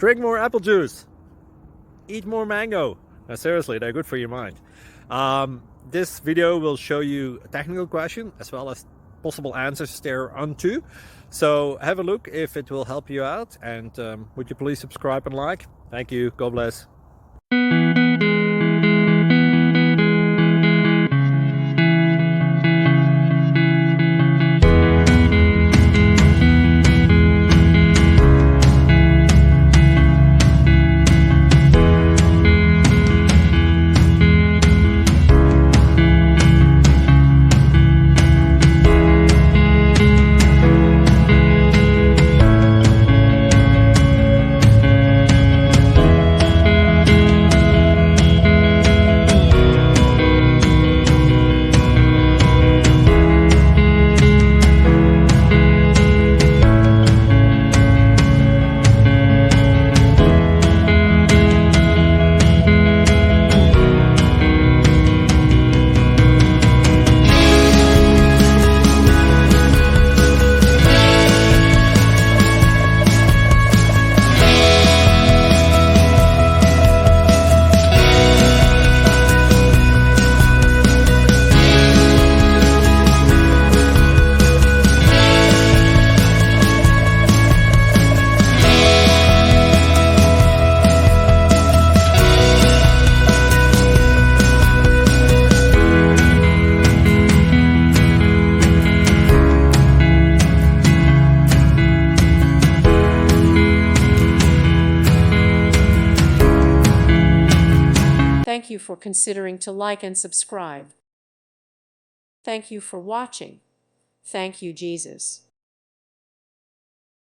Drink more apple juice. Eat more mango. Now, seriously, they're good for your mind. This video will show you a technical question as well as possible answers thereunto. So have a look if it will help you out, and would you please subscribe and like? Thank you. God bless. Thank you for considering to like and subscribe. Thank you for watching. Thank you, Jesus.